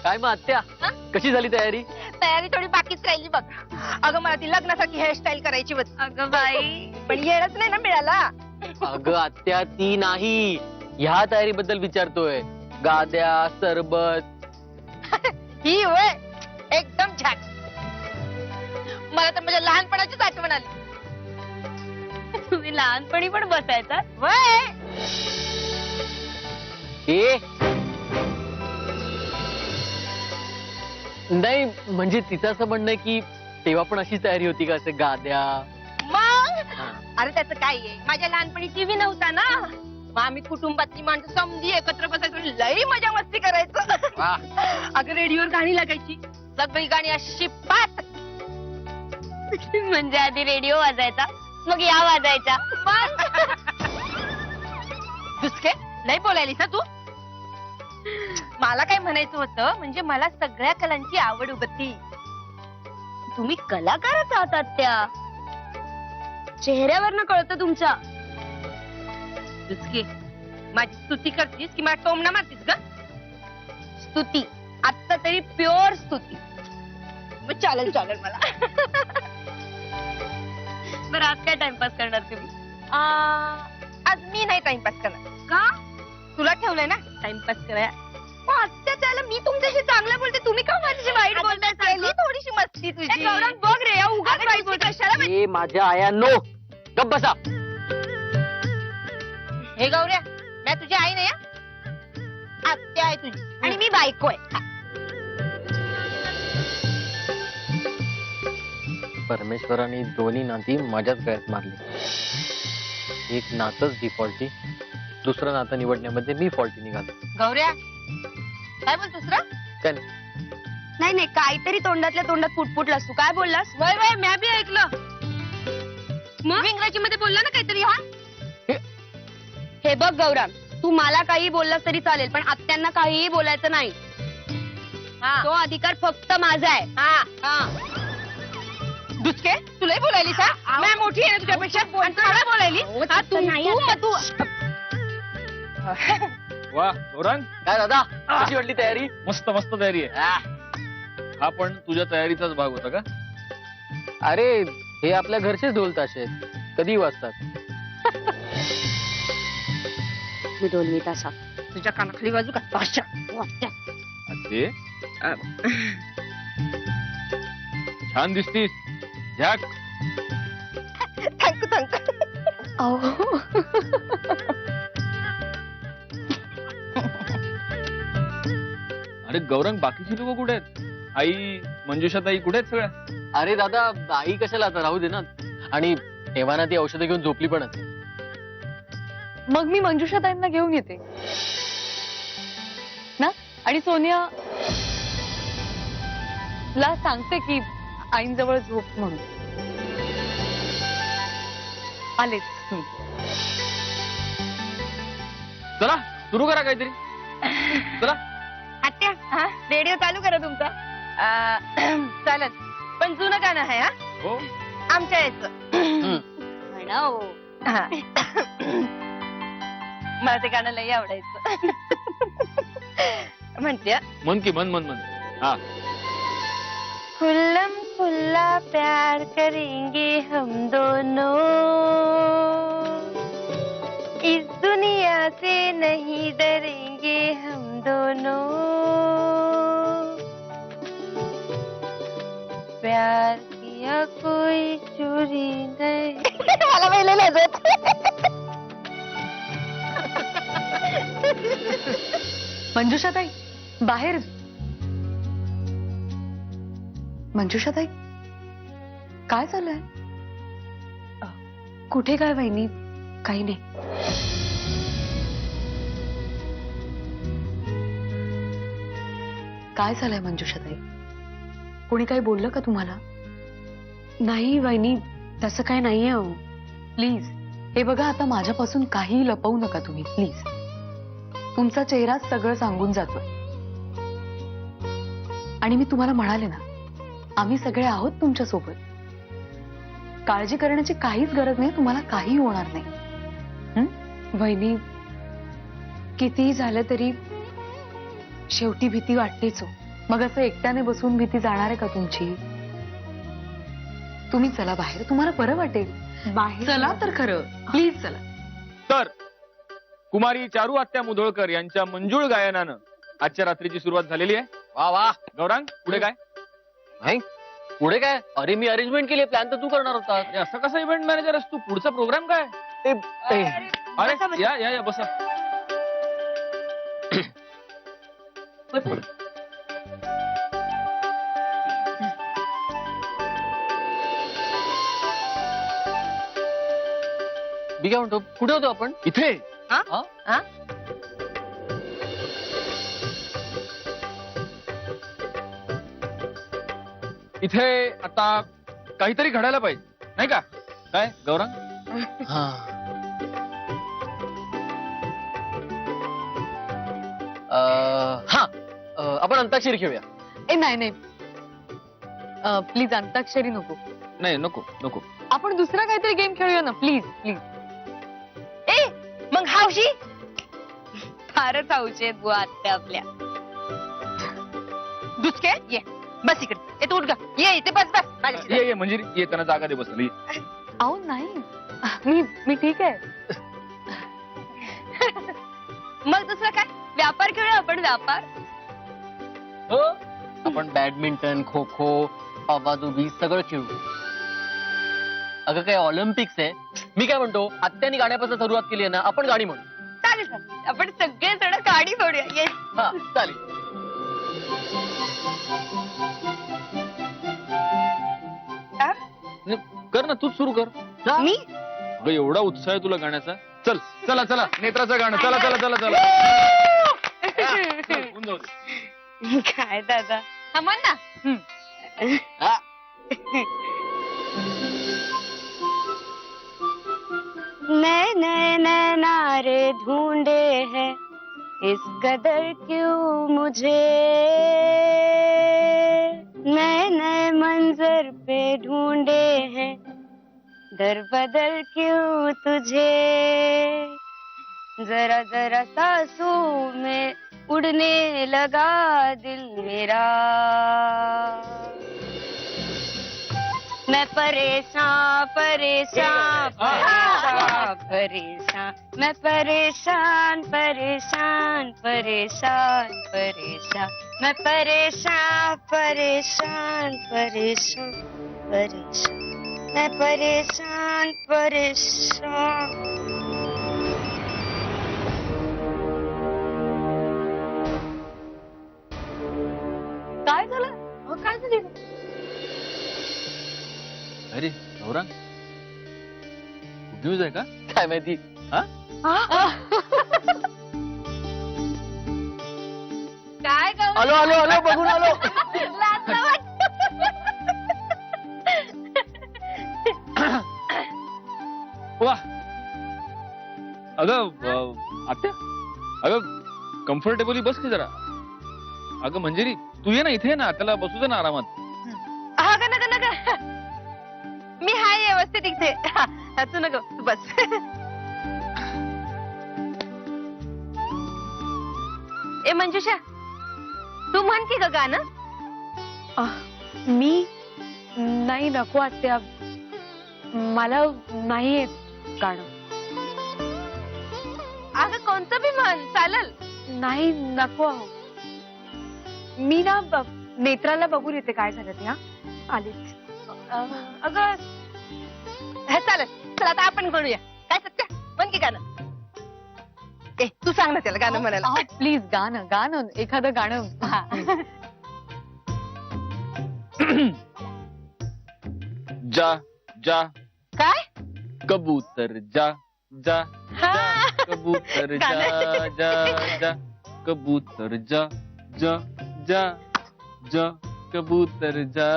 काय मग आत्या कशी झाली तयारी? तयारी थोडी बाकीच राहिली बघ. अगं मला ती लग्नासाठी हेअरस्टाईल करायची होती. अगं बाई, पण येणच नाही ना मिळाला. अगं आत्या ती नाही, ह्या तयारीबद्दल विचारतोय. गाद्या, सरबत. ही वय एकदम छान. मला तर माझ्या लहानपणाचीच आठवण आली. तुम्ही लहानपणी पण बसायचा? वय ए नाही म्हणजे तिचं असं म्हणणं आहे की तेव्हा पण अशी तयारी होती का, असे गाद्या? मग हा. अरे त्याचं काय आहे, माझ्या लहानपणी टीव्ही नव्हता ना, मग आम्ही कुटुंबातली माणसं समजी एकत्र बसायचो, लई मजा मस्ती करायचो. वा. अगं रेडिओवर गाणी लागायची, सगळी गाणी अशी पाच. म्हणजे आधी रेडिओ वाजायचा, मग या वाजायच्या. दुसके नाही बोलायलीस ना तू. मला काय म्हणायचं होतं, म्हणजे मला सगळ्या कलांची आवड होती. तुम्ही कलाकारच आहात आत्या, चेहऱ्यावरनं कळतं तुमच्या. दुसके माझी स्तुती करतीस की मला टोमणा मारतीस ग? स्तुती, आत्ता तरी प्युअर स्तुती. मग चालेल चालेल मला. बरं आज काय टाइमपास करणार तुम्ही? आज मी नाही टाइमपास करणार. का? तुला ठेवलंय ना टाइमपास करायला. त्याला मी तुमच्याशी चांगलं बोलते, तुम्ही का माझ्याशी वाईट आता बोलताय? काय केली थोडीशी मस्ती तुझी. गौरव बघ रे, उगाच वाईट बोलते. कशाला ए माझ्या आया नो, गप बसा. हे गौऱ्या, मी तुझी आई नाही हा? आत्या आहे तुझी आणि मी बायको आहे. परमेश्वराने दोन्ही नाती माझ्याच गळ्यात मारली. एक नातच डिफॉल्टी, दुसरं नातं निवडण्यामध्ये मी फॉल्टी निघालो. गौऱ्या काय बोल दुसरा? काय नाही. नाही नाही, काहीतरी तोंडातल्या तोंडात फुटफुटलास तू. काय बोललास? वय वय मी बी ऐकलं. मग इंग्रजी मध्ये बोलला ना काहीतरी. हा हे बघ गौरव, तू मला काही बोललास तरी चालेल, पण आत्यांना काहीही बोलायचं नाही. तो अधिकार फक्त माझा आहे. दुसके तुलाही बोलायली का? मी मोठी आहे ना तुझ्यापेक्षा, आणि तू मला बोलायली? हा, तू मग तू वा गौरांग, काय दादा कशी वाटली तयारी? मस्त मस्त तयारी आहे. आ, हा पण तुझ्या तयारीचाच भाग होता का? अरे हे आपल्या घरचेच ढोल ताशे आहेत, कधी वाजतात. मी 2 मिनिटाचा तुझ्या कानाखाली बाजू का? पाशा. ते छान दिसतीस. Zag, thank you thank you. अरे गौरंग, बाकीची लोक कुठे आहेत? आई, मंजुषा ताई कुठे आहेत सगळ्या? अरे दादा आई कशाला, आता राहू दे ना. आणि एव्हाना ती औषधं घेऊन झोपली पण असेल. मग मी मंजुषा ताईंना घेऊन येते ना, आणि सोनिया ला सांगते की आईंजवळ झोप म्हणून. आलेच. चला सुरू करा काहीतरी. चला. आत्या रेडिओ चालू करा तुमचा. चालेल, पण जुनं गाणं आहे हा, हो, आमच्या याचं. म्हणा हो. हा. मला ते गाणं लई आवडायचं. म्हणते हा. मन की मन मन मन. हा, खुल्लम खुल्ला प्यार करेंगे हम दोनों, इस दुनिया से नहीं डरेंगे हम दोनों, प्यार किया कोई चोरी नहीं. मला पहिले लजत. मंजुषा ताई बाहेर. मंजुषा ताई काय चाललंय? कुठे काय वहिनी? काही नाही. काय झालंय मंजुषा ताई? कोणी काही बोललं का तुम्हाला? नाही वहिनी, तसं काय नाहीये. अहो प्लीज, हे बघा आता माझ्यापासून काही लपवू नका तुम्ही प्लीज. तुमचा चेहरा सगळं सांगून जातोय. आणि मी तुम्हाला म्हणाले ना, आम्ही सगळे आहोत तुमच्या सोबत. काळजी करण्याची काहीच गरज नाही, तुम्हाला काही होणार नाही. वहिनी, कितीही झालं तरी शेवटी भीती वाटतेच हो. मग असं एकट्याने बसून भीती जाणार आहे का तुमची? तुम्ही चला बाहेर, तुम्हाला बरं वाटेल. बाहेर चला तर खरं, प्लीज चला. तर कुमारी चारू आत्या मुधोळकर यांच्या मंजूळ गायनानं आजच्या रात्रीची सुरुवात झालेली आहे. वा वा. गौरांग, पुढे काय? नाही पुढे काय? अरे मी अरेंजमेंट केली, प्लॅन तर तू करणार होता. अरे असं कसं इव्हेंट मॅनेजर आहेस तू? पुढचा प्रोग्राम काय? अरे या बसा. मी काय म्हणतो, कुठे होतो आपण? इथे इथे आता काहीतरी घडायला पाहिजे नाही का? काय गौरांग? हा. आपण अंताक्षरी खेळूया. नाही नाही, प्लीज अंताक्षरी नको. नाही नको नको. आपण दुसरा काहीतरी गेम खेळूया ना, प्लीज प्लीज. ए मग हावशी फारच हौशी आहेत बुवा आत्या आपल्या. दुसके ये बस इकडे. ये तू उठ ग. ये इथे बस बस माझ्याशी. ये मंजिरी ये, त्यांना जागा दे बसली. अहो नाही, मी ठीक आहे. मग दुसरं काय? व्यापार खेळूया आपण, व्यापार. हो, आपण बॅडमिंटन, खो खो, आवाजोबी सगळं खेळू. अगं काय ऑलिम्पिक्स आहे. मी काय म्हणतो, आत्यानी गाण्यापासून सुरुवात केली आहे ना, आपण गाणी म्हणू. चालेल चालेल, आपण सगळे जण गाडी सोडूया. ये हा चालेल. कर ना, तूच सुरू कर. मी अगं एवढा उत्साह आहे तुला गाण्याचा. चल चला चला, नेत्राचं गाणं. चला चला चला चला. होऊन जाऊ दे. काय दादा. हा म्हण ना. नए नए नैनारे ढूंढे हैं इस कदर क्यों मुझे, नए नए मंजर पे ढूंढे हैं दर बदल क्यों तुझे, जरा जरा सांसों में उड़ने लगा दिल मेरा, मैं परेशान परेशान परेशान परेशान, मैं परेशान परेशान परेशान परेशान, मैं परेशान परेशान परेशान परेशान, मैं परेशान परेशान. काय झालं? काय झालं? अरे गौरांग, गुड न्यूज आहे का? काय माहिती. काय गं? आलो आलो आलो, बघून आलो. लाजलं वा. अगं आत्या, अगं कम्फर्टेबली बस की जरा. अगं मंजिरी, तू ये ना इथे. ना त्याला बसू दे ना आरामात. हा का नका नका, मी हाय व्यवस्थित इथे. हा, तू नको, तू बस. ए मंजुषा, तू म्हण की ग गाणं. मी नाही, नको आत्या, मला नाही येत गाणं. अगं कोणतं बी म्हण चालल. नाही नको. अहो मी ना नेत्राला बघून येते काय झालं ते. हा आलीच. अगं हे चालेल. चल आता आपण म्हणूया. काय सत्य म्हण की गाणं. ए तू सांग ना त्याला गाणं म्हणायला. प्लीज गाणं गाणं, एखादं गाणं. जा जा काय? कबूतर जा जा जा, कबूतर जा जा जा, कबूतर जा जा जा जा, कबूतर जा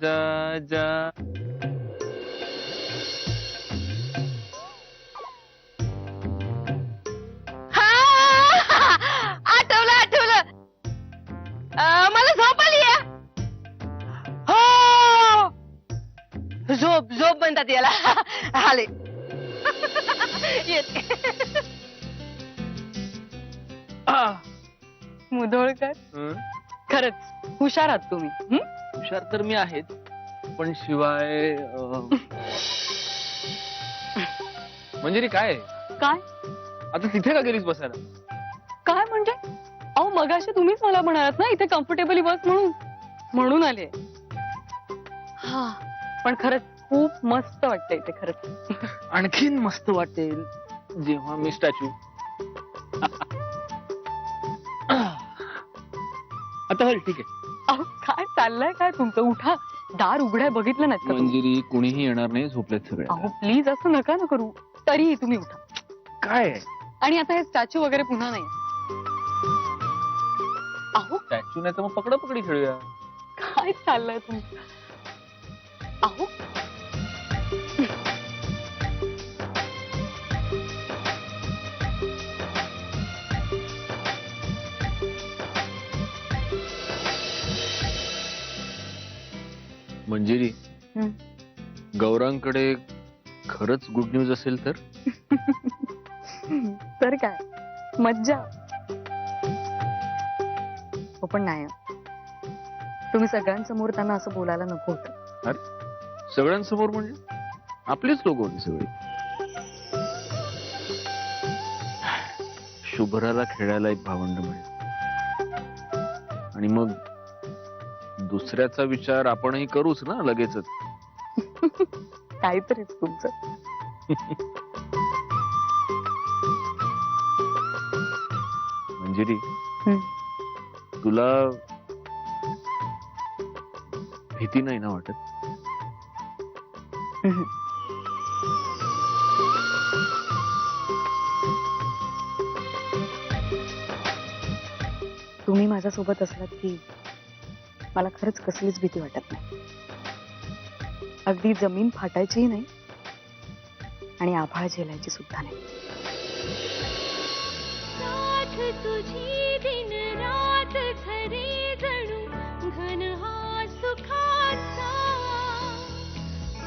जा जा. आठवलं आठवलं. मला झोप आली आहे. हो, झोप झोप म्हणतात याला. आले येते. मुधोळकर हं? खरंच हुशार आहात तुम्ही हं? हुशार तर मी आहेच पण शिवाय मंजिरी काय आहे? काय आता तिथे का गेलीस बसायला? काय म्हणजे अहो मगाशी तुम्हीच मला म्हणालात ना इथे कम्फर्टेबली बस म्हणून आले. हा पण खरंच खूप मस्त वाटतं इथे खरंच. आणखीन मस्त वाटेल जेव्हा मी स्टॅच्यू आता हल ठीक आहे. अहो काय चाललंय काय तुमचं उठा दार उघडाय बघितलं नाहीत का तुम्ही? मंजिरी कुणीही येणार नाही झोपलेत सगळे. अहो प्लीज असं नका ना करू तरीही तुम्ही उठा. काय आहे? आणि आता हे स्टॅच्यू वगैरे पुन्हा नाही. अहो स्टॅच्यू नाही तर मग पकडापकडी खेळूया. काय चाललंय तुमचं? अहो मंजिरी हं. गौरांकडे खरंच गुड न्यूज असेल तर? तर काय मज्जा. हो पण नाही तुम्ही सगळ्यांसमोर त्यांना असं बोलायला नको होतं. सगळ्यांसमोर म्हणजे आपलीच लोक होती सगळी. शुभ्राला खेळायला एक भावंड मिळेल आणि मग दुसऱ्याचा विचार आपणही करूच ना लगेचच. काहीतरीच तुमचं. मंजिरी हं. तुला भीती नाही ना वाटत? हम्म. तुम्ही माझ्यासोबत असलात की मला खरंच कसलीच भीती वाटत नाही. अगदी जमीन फाटायचीही नाही आणि आभाळ झेलायची सुद्धा नाही. साथ तुझी दिन रात झरे जणू घन हा सुखाचा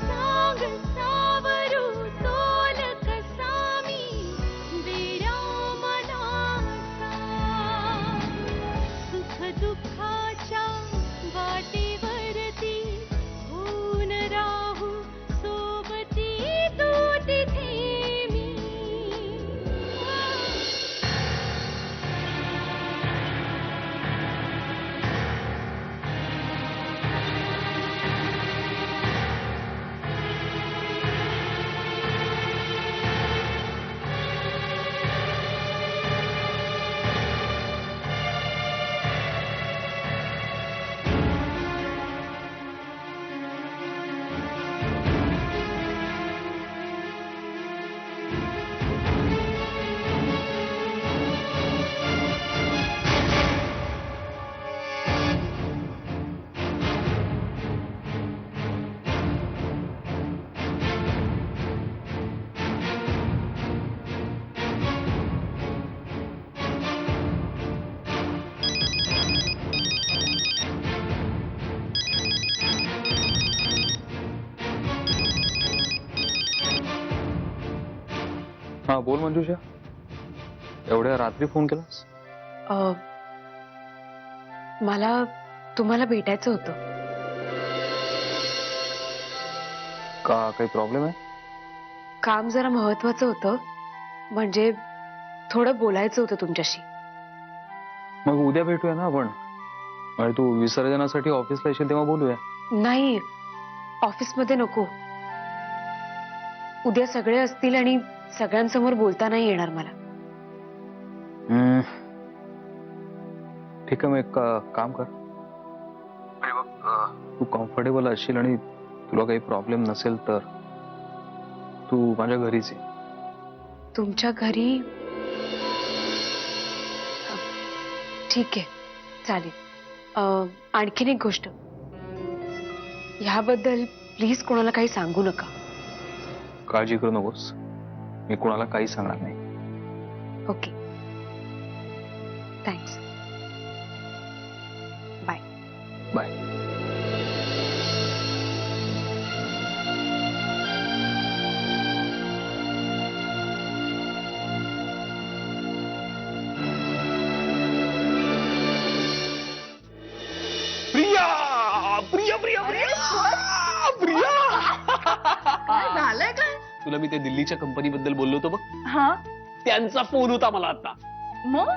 सांग सावरू तोल कसा मी वेडा मनाचा सुख दुःखाच्या वाटेवरती होऊन राहू सोबती तू तिथे मी. हा बोल मंजुषा, एवढ्या रात्री फोन केलास? मला तुम्हाला भेटायचं होतं. का काही प्रॉब्लेम आहे? काम जरा महत्वाचं होतं म्हणजे थोडं बोलायचं होतं तुमच्याशी. मग उद्या भेटूया ना आपण. आणि तू विसर्जनासाठी ऑफिसला येशील तेव्हा बोलूया. नाही ऑफिसमध्ये नको. उद्या सगळे असतील आणि सगळ्यांसमोर बोलता नाही येणार मला. ठीक आहे, मग एक काम कर. आणि बघ, तू कम्फर्टेबल असशील आणि तुला काही प्रॉब्लेम नसेल तर तू माझ्या घरीच ये. तुमच्या घरी? ठीक आहे चालेल. आणखीन एक गोष्ट, ह्याबद्दल प्लीज कोणाला काही सांगू नका. काळजी करू नकोस, मी कोणाला काही सांगणार नाही. Okay thanks. बाय. बाय. तुला मी त्या दिल्लीच्या कंपनी बद्दल बोललो होतो बघ, हा त्यांचा फोन होता मला आता. मग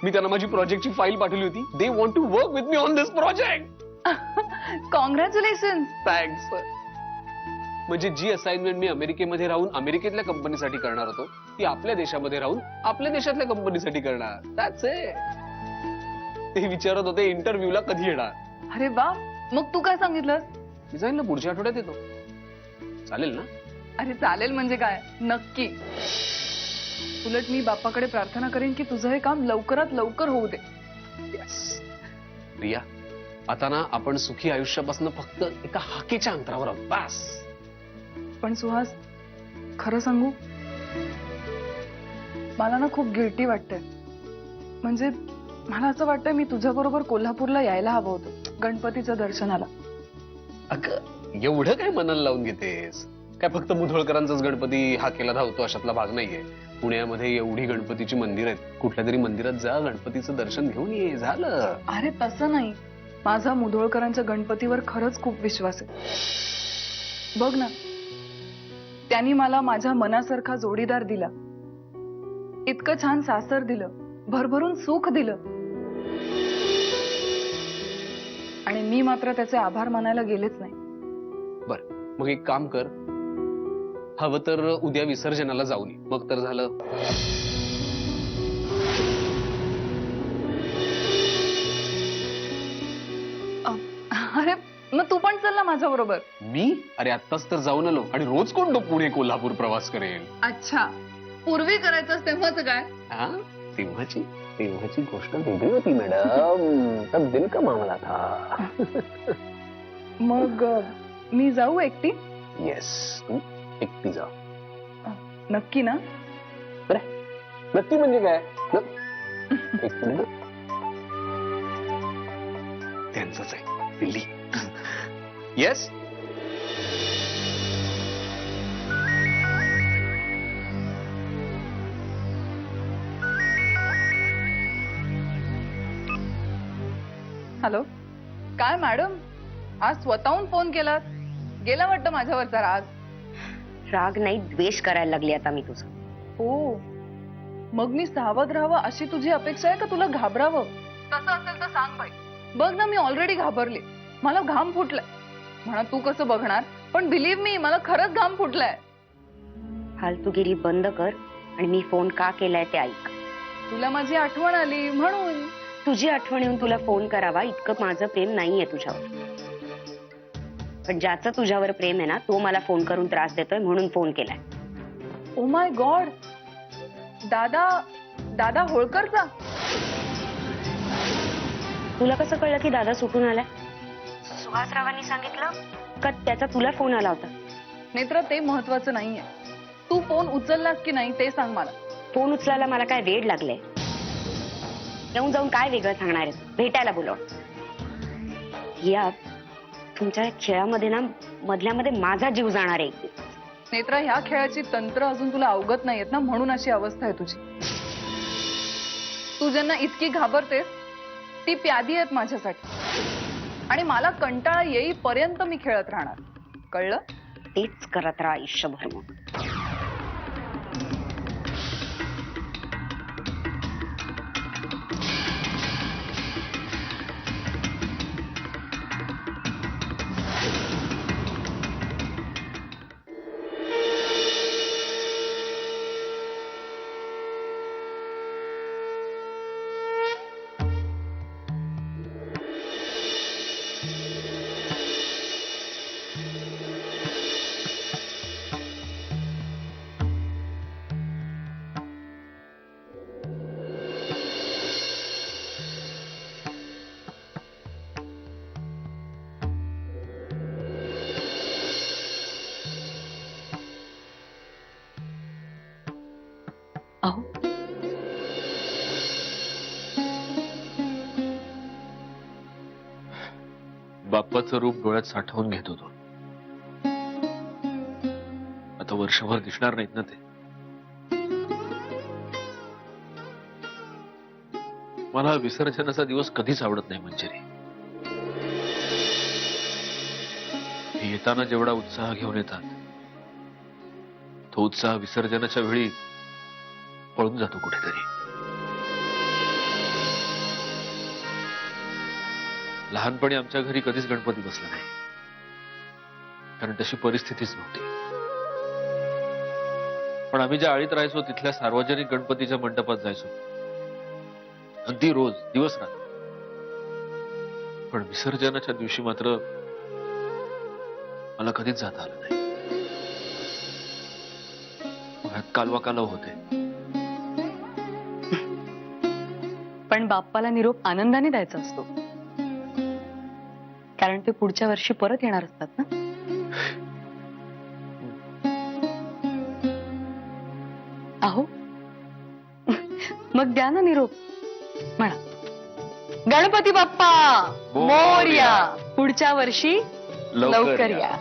मी त्यांना माझी प्रोजेक्टची फाईल पाठवली होती. They want to work with me on this project. Congratulation. Thanks. म्हणजे जी असाइनमेंट मी अमेरिकेमध्ये राहून अमेरिकेतल्या कंपनीसाठी करणार होतो, ती आपल्या देशामध्ये राहून आपल्या देशातल्या कंपनीसाठी करणार. That's it. ते विचारत होते इंटरव्ह्यूला कधी येणार. अरे वा, मग तू काय सांगितलंस? मी जाईल ना, पुढच्या आठवड्यात येतो. चालेल ना? अरे चालेल म्हणजे काय, नक्की. उलट मी बाप्पाकडे प्रार्थना करेन की तुझं हे काम लवकरात लवकर होऊ दे. येस. प्रिया, आता ना आपण सुखी आयुष्यापासून फक्त एका हाकेच्या अंतरावर आहोत. बस. पण सुहास, खरं सांगू, मला ना खूप गिल्टी वाटतंय. म्हणजे मला असं वाटतंय मी तुझ्याबरोबर कोल्हापूरला यायला हवं होतं गणपतीच्या दर्शनाला. अगं, एवढं काय मनाला लावून घेतेस? काय फक्त मुधोळकरांचाच गणपती हाकेला धावतो अशातला भाग नाहीये. पुण्यामध्ये एवढी गणपतीची मंदिर आहेत. कुठल्या तरी मंदिरात जा, गणपतीचं दर्शन घेऊन ये, झालं. अरे तसं नाही, माझा मुधोळकरांच्या गणपतीवर खरंच खूप विश्वास आहे. बघ ना, त्यांनी मला माझ्या मनासारखा जोडीदार दिला, इतकं छान सासर दिलं, भरभरून सुख दिलं, आणि मी मात्र त्याचे आभार मानायला गेलेच नाही. बर, मग एक काम कर, हवं तर उद्या विसर्जनाला जाऊन ये, मग तर झालं. अरे मग तू पण चल ना माझ्या बरोबर. मी? अरे आत्ताच तर जाऊन आलो, आणि रोज कोण तो पुणे कोल्हापूर प्रवास करेल? अच्छा, पूर्वी करायचं तेव्हाच काय? हा, तेव्हाची गोष्ट वेगळी होती मॅडम. तब दिल का मामला था. मग मी जाऊ एकटी? येस, तू एकटी जा. नक्की ना? नक्की म्हणजे काय? एक मिनिट. त्यांचंच आहे दिल्ली. येस. हॅलो, काय मॅडम, आज स्वतःहून फोन केलात? गेला वाटतं माझ्यावरचा राग. राग नाही, द्वेष करायला लागली आता मी तुझं. हो, मग मी सावध राहावं अशी तुझी अपेक्षा आहे का तुला घाबरावं? तसं असेल तर सांग बाई. बघ ना, मी ऑलरेडी घाबरले, मला घाम फुटलाय. म्हणा तू कसं बघणार, पण बिलीव्ह मी, मला खरंच घाम फुटलाय. फालतूगिरी बंद कर आणि मी फोन का केलाय ते ऐक. तुला माझी आठवण आली म्हणून. तुझी आठवण येऊन तुला फोन करावा इतकं माझं प्रेम नाहीये तुझ्यावर. पण ज्याचं तुझ्यावर प्रेम आहे ना, तो मला फोन करून त्रास देतोय म्हणून फोन केलाय. ओ माय गॉड, दादा होळकरचा? तुला कसं कळलं की दादा सुटून आलाय? सुहासरावांनी सांगितलं का त्याचा तुला फोन आला होता? नेत्र, ते महत्वाचं नाहीये. तू फोन उचललास की नाही ते सांग मला. फोन उचलायला मला काय वेड लागले? येऊन जाऊन काय वेगळं सांगणार आहे? भेटायला बोलव. या तुमच्या खेळामध्ये ना मधल्यामध्ये माझा जीव जाणार आहे. नेत्रा, ह्या खेळाची तंत्र अजून तुला अवगत नाहीयेत ना, म्हणून अशी अवस्था आहे तुझी. तू ज्यांना इतकी घाबरतेस ती प्यादी आहेत माझ्यासाठी, आणि मला कंटाळा येईपर्यंत मी खेळत राहणार. कळलं? तेच करत राहा आयुष्यभर. मग अहो, बाप्पाचं रूप डोळ्यात साठवून घेत होतो. आता वर्षभर दिसणार नाहीत ना ते. मला विसर्जनाचा दिवस कधीच आवडत नाही मंजिरी. येताना जेवढा उत्साह घेऊन येतात तो उत्साह विसर्जनाच्या वेळी पळून जातो कुठेतरी. लहानपणी आमच्या घरी कधीच गणपती बसला नाही, कारण तशी परिस्थितीच नव्हती. पण आम्ही ज्या आळीत राहायचो तिथल्या सार्वजनिक गणपतीच्या मंडपात जायचो, अगदी रोज, दिवस रात्र. पण विसर्जनाच्या दिवशी मात्र मला कधीच जाता आलं नाही. कालवा कालव होते. पण बाप्पाला निरोप आनंदाने द्यायचा असतो, कारण ते पुढच्या वर्षी परत येणार असतात ना. अहो मग द्या ना निरोप. म्हणा, गणपती बाप्पा मोरया, पुढच्या वर्षी लवकर या.